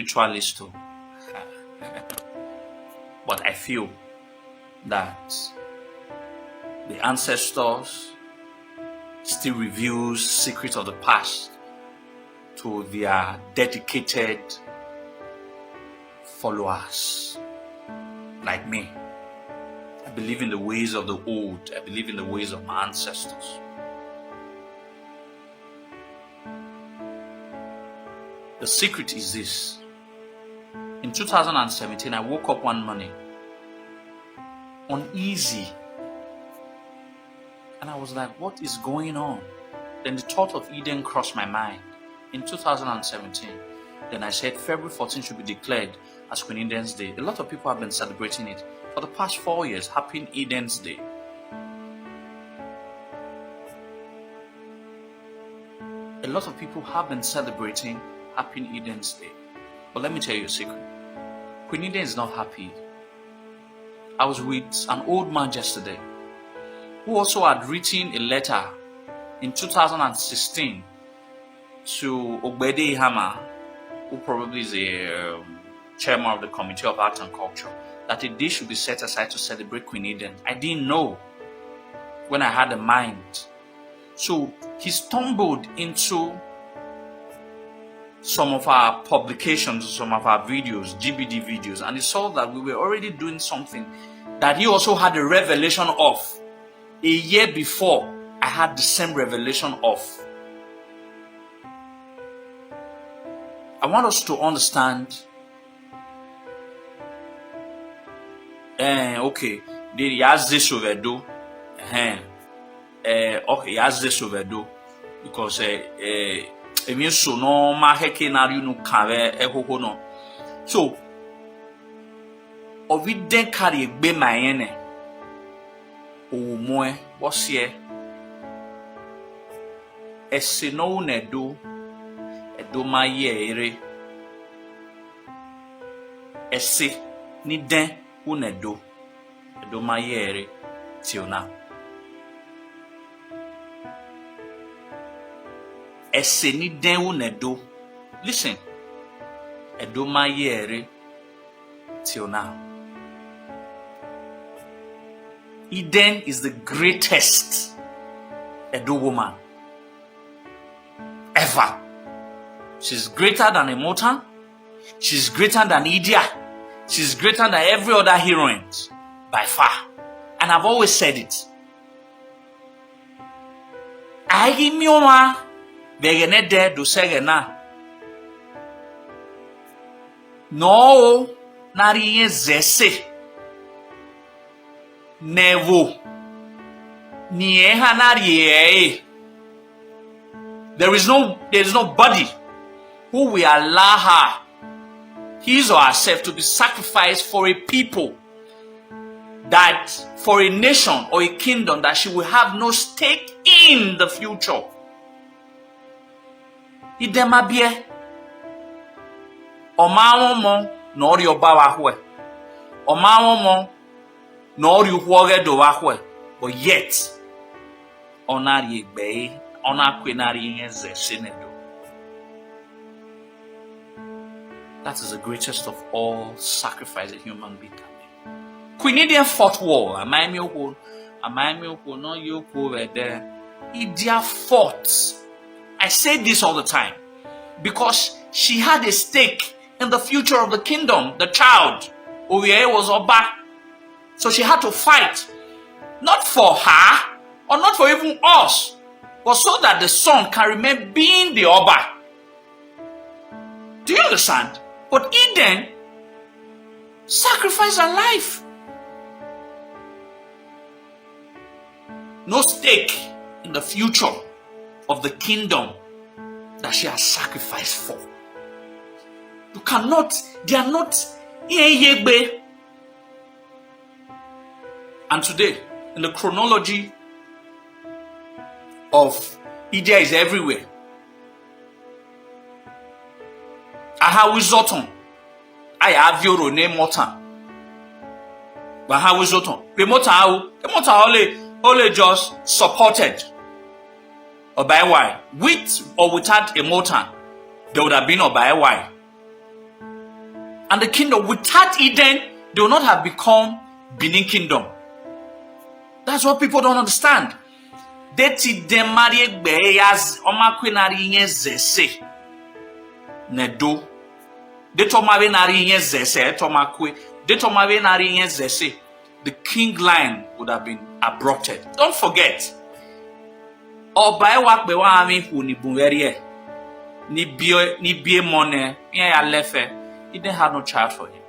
spiritualist too. But I feel that the ancestors still reveals secrets of the past to their dedicated followers like me. I believe in the ways of the old. I believe in the ways of my ancestors. The secret is this. In 2017, I woke up one morning uneasy. And I was like, what is going on? Then the thought of Eden crossed my mind in 2017. Then I said February 14th should be declared as Queen Eden's Day. A lot of people have been celebrating it for the past 4 years. Happy Eden's Day. A lot of people have been celebrating Happy Eden's Day. But let me tell you a secret. Queen Eden is not happy. I was with an old man yesterday who also had written a letter in 2016 to Ogbede Ihama, who probably is a chairman of the Committee of Art and Culture, that a day should be set aside to celebrate Queen Eden. I didn't know when I had a mind. So he stumbled into some of our publications, some of our videos, GBD videos, and he saw that we were already doing something that he also had a revelation of. A year before, I had the same revelation of. I want us to understand. Okay, he has this overdo. Okay, he has this overdo because it means so no maheke na you no kave ehoho no. So, ovi den carry egbe mayene. Omoe what's here? Ese no nedo edo maye ere. Ese ni den unedo edo maye ere till now. Ese ni den unedo. Listen. Edo maye ere till now. Eden is the greatest Edo woman ever. She's greater than Emotan. She's greater than Idia. She's greater than every other heroine by far. And I've always said it. Agi mioma begene de do segena. No nari zese. Nevo Niehanari. There is nobody who will allow her, his or herself, to be sacrificed for a people, that for a nation or a kingdom that she will have no stake in the future. Idemabie Omawomo no riobawa hwe. Omawomo no riuhwoge do wahwe. But yet onari egbe onakwenari yenze senedo. That is the greatest of all sacrifice a human being can make. Queen Eden fought war. Amaimi oko no yoko over there. Idia fought. I say this all the time because she had a stake in the future of the kingdom. The child Oye was Oba, so she had to fight, not for her or not for even us, but so that the son can remain being the Oba. Do you understand? But Eden sacrificed her life. No stake in the future of the kingdom that she has sacrificed for. You cannot, they are not. And today, in the chronology of Idia is everywhere. Aha wizoton. I have your name motan. But how wizoton? The motan only just supported Oba Ewa. With or without a motan, there would have been Oba Ewa. And the kingdom, without Eden, they will not have become Benin Kingdom. That's what people don't understand. Deti demari gbeyaz omakwenari inye zese nedo. Detomari nari inye zese tomakwe. Detomari nari inye zese. The king line would have been abrupted. Don't forget. Oba ewakbe wa ami hu ni bunwerie. Ni bie mone. Ya lefe. He didn't have no child for him.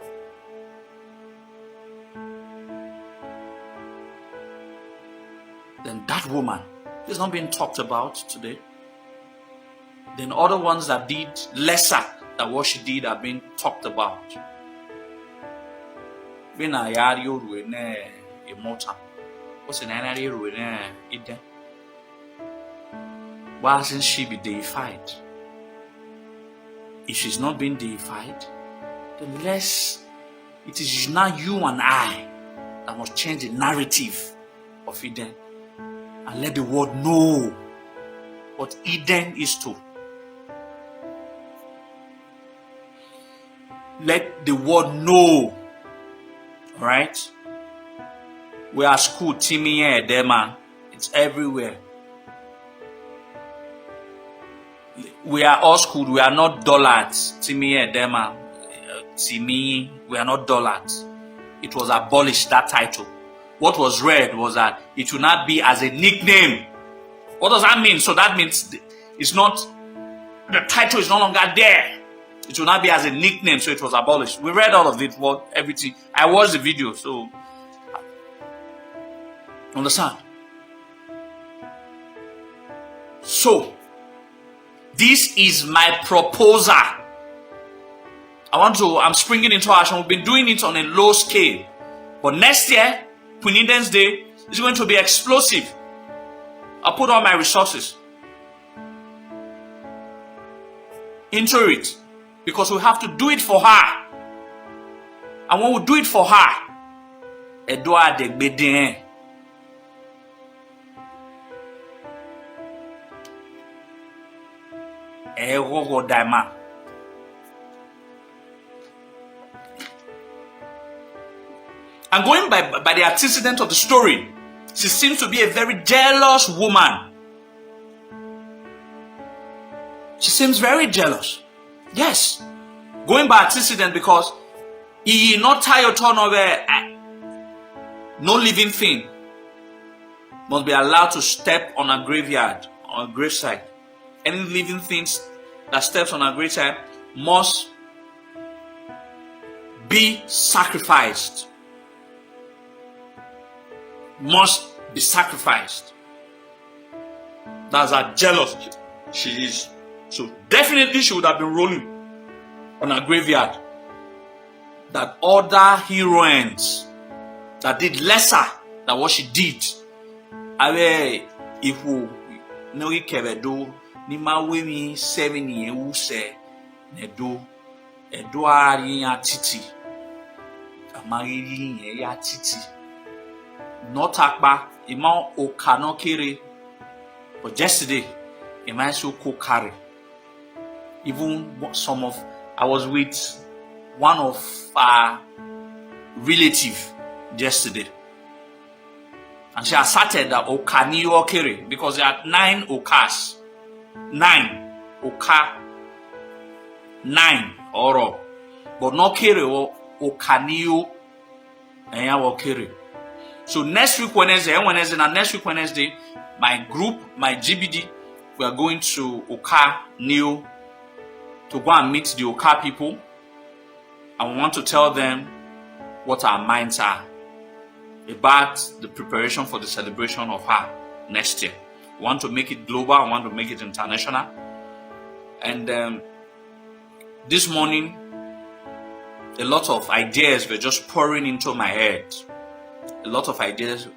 Then that woman is not being talked about today. Then other ones that did lesser than what she did are being talked about. Bina yari oru ne immortal. What's in any Iden? Why hasn't she be deified? If she's not being deified, then it is now you and I that must change the narrative of Eden and let the world know what Eden is to. Let the world know. Alright? We are school, Timmy, Edema. It's everywhere. We are all school. We are not dullards. Timmy, Edema. Timmy, we are not dullards. It was abolished, that title. What was read was that it should not be as a nickname. What does that mean? So that means it's not, the title is no longer there. It should not be as a nickname, so it was abolished. We read all of it, everything. I watched the video, so understand? So, this is my proposal. I'm springing into action. We've been doing it on a low scale. But next year, Queen Eden's Day is going to be explosive. I'll put all my resources into it. Because we have to do it for her. And when we do it for her, Edouard de Benin. And going by the antecedent of the story, she seems to be a very jealous woman. She seems very jealous. Yes. Going by antecedent, because he not tie your turn over. No living thing must be allowed to step on a graveyard, on a gravesite. Any living things that steps on a gravesite must be sacrificed. Must be sacrificed. That's how jealous she is. So definitely she would have been rolling on a graveyard. That other heroines that did lesser than what she did. Awe ifu nogi kebedo ni mawemi 7 years se nedo Edouard ya titi. Amari ya titi. Not akba ima okano kere. But yesterday ima so kokare. Even I was with one of our relatives yesterday. And she asserted that Okani Okere, because there are 9 Okas. 9 Oka. 9 Oro. But no Kere or Okaniyo and Okere. So next week Wednesday, and next week Wednesday, my group, my GBD, we are going to Oka New to go and meet the Oka people, and we want to tell them what our minds are about the preparation for the celebration of her next year. We want to make it global, we want to make it international. And this morning, a lot of ideas were just pouring into my head. A lot of ideas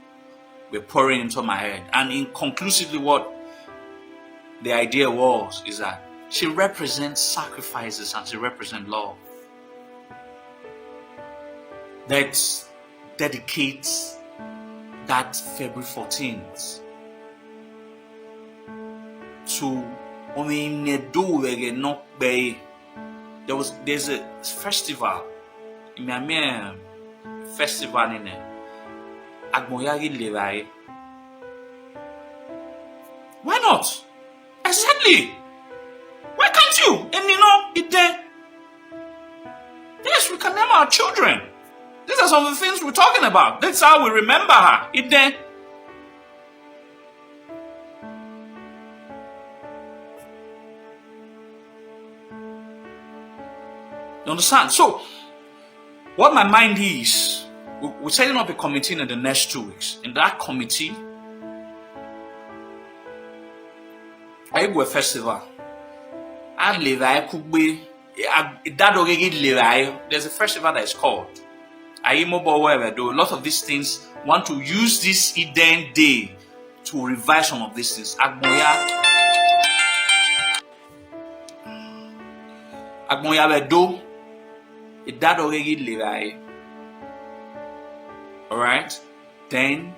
were pouring into my head. And conclusively, what the idea was is that she represents sacrifices and she represents love. That dedicates that February 14th to there's a festival Imiame festival in Agboyagi Lerai. Why not? Exactly. Why can't you? And you know, Iden. Yes, we can name our children. These are some of the things we're talking about. That's how we remember her. Iden. You understand? So, what my mind is, we're setting up a committee in the next 2 weeks. In that committee, I go a festival. There's a festival that is called Aimobo. A lot of these things want to use this Iden Day to revise some of these things. Agboya Bedo. Alright? Then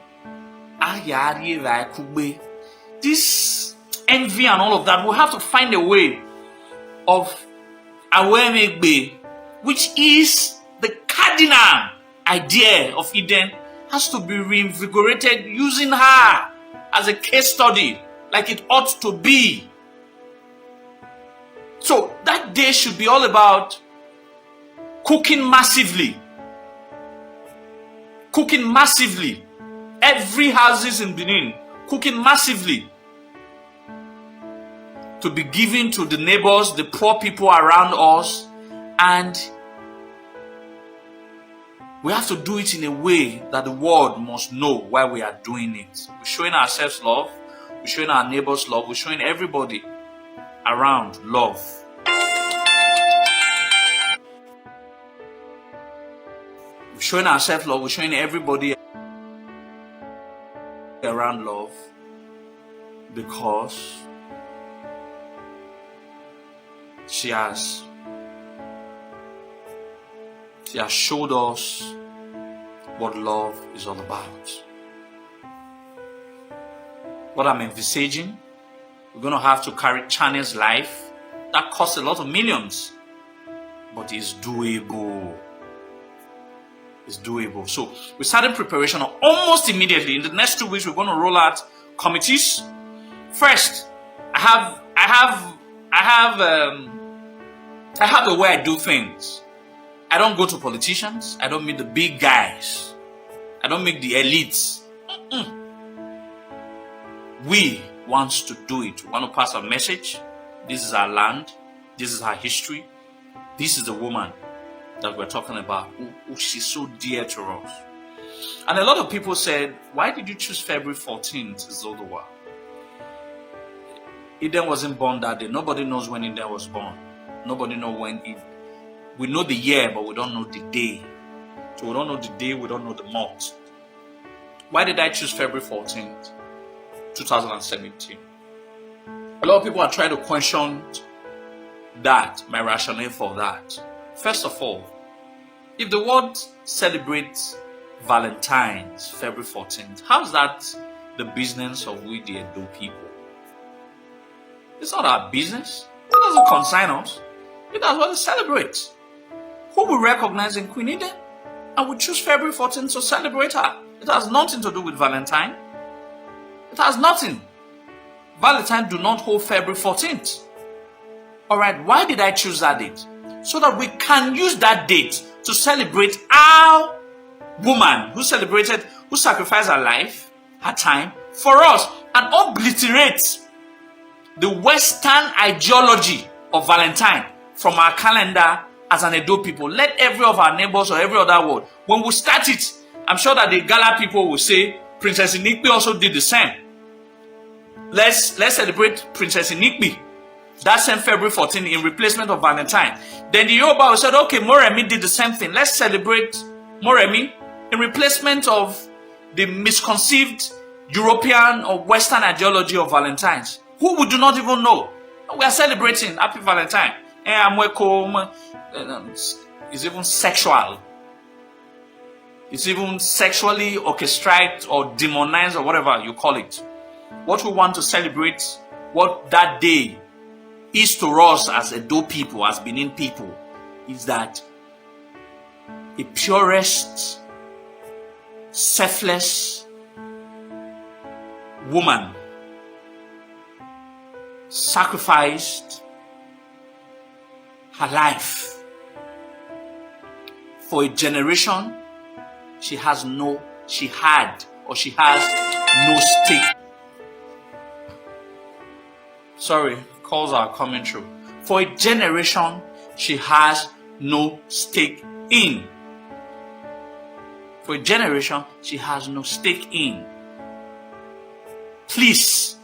this envy and all of that, we'll have to find a way of Awemegbe, which is the cardinal idea of Iden, has to be reinvigorated using her as a case study, like it ought to be. So that day should be all about cooking massively. Cooking massively. Every houses in Benin, cooking massively. To be given to the neighbors, the poor people around us. And we have to do it in a way that the world must know why we are doing it. We're showing ourselves love. We're showing our neighbors love. We're showing everybody around love. We're showing ourselves love. We're showing everybody around love because she has showed us what love is all about. What I'm envisaging, we're going to have to carry China's life. That costs a lot of millions, but it's doable. It's doable. So we're starting preparation almost immediately. In the next 2 weeks, we're going to roll out committees. First, I have the way I do things. I don't go to politicians. I don't meet the big guys. I don't meet the elites. We want to do it. We want to pass a message. This is our land. This is our history. This is the woman that we're talking about, who she's so dear to us. And a lot of people said, why did you choose February 14th as Zodowa? Iden wasn't born that day. Nobody knows when Iden was born. Nobody knows when we know the year, but we don't know the day. So we don't know the day, we don't know the month. Why did I choose February 14th, 2017? A lot of people are trying to question that, my rationale for that. First of all, if the world celebrates Valentine's February 14th, how's that the business of we the Edo people? It's not our business. It doesn't concern us. It does what to celebrate. Who we recognize in Queen Iden, and we choose February 14th to celebrate her. It has nothing to do with Valentine. It has nothing. Valentine do not hold February 14th. Alright, why did I choose that date? So that we can use that date to celebrate our woman who sacrificed her life, her time, for us, and obliterate the Western ideology of Valentine from our calendar as an Edo people. Let every of our neighbors or every other word, when we start it, I'm sure that the Gala people will say, Princess Inikpi also did the same. Let's celebrate Princess Inikpi. That same February 14 in replacement of Valentine. Then the Yoruba said, okay, Moremi did the same thing. Let's celebrate Moremi in replacement of the misconceived European or Western ideology of Valentine's, who we do not even know. We are celebrating Happy Valentine. It's even sexual. It's even sexually orchestrated or demonized or whatever you call it. What we want to celebrate, what that day is to us as Edo people, as Benin people, is that a purest, selfless woman sacrificed her life for a generation she had no stake. Sorry, calls are coming through. For a generation she has no stake in. For a generation she has no stake in. Please,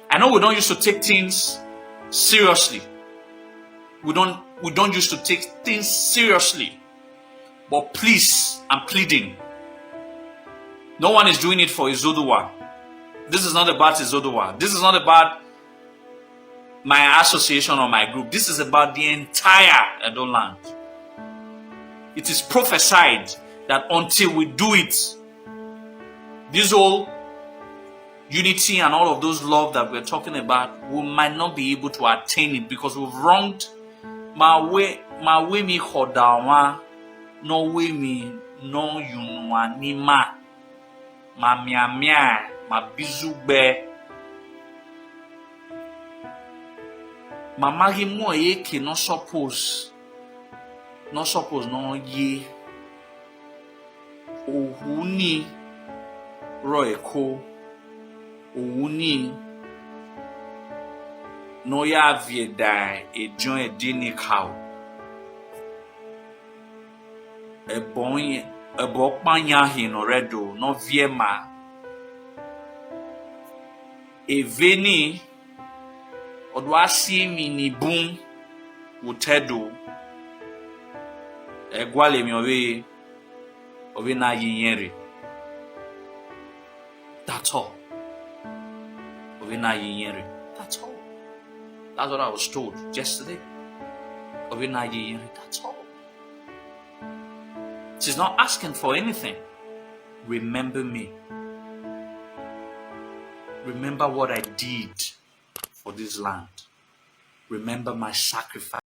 I know we don't used to take things seriously. We don't used to take things seriously. But please, I'm pleading. No one is doing it for Izoduwa. This is not about Izoduwa. This is not about my association or my group. This is about the entire Edo land. It is prophesied that until we do it, this whole unity and all of those love that we're talking about, we might not be able to attain it because we've wronged my way mi khodawa no way mi no yunwa ni ma miamia ma bizugbe mama gi mo ke no suppose no ye ohuni roeko ohuni no ya vieda ejon edini kaw ebo panya hino redo no viema eveni odwasi mi bun utedo egwale mi owe na yinyere. That's all. Owe na yinyere. That's all. That's what I was told yesterday. Owe na yinyere. That's all. She's not asking for anything. Remember me. Remember what I did for this land. Remember my sacrifice.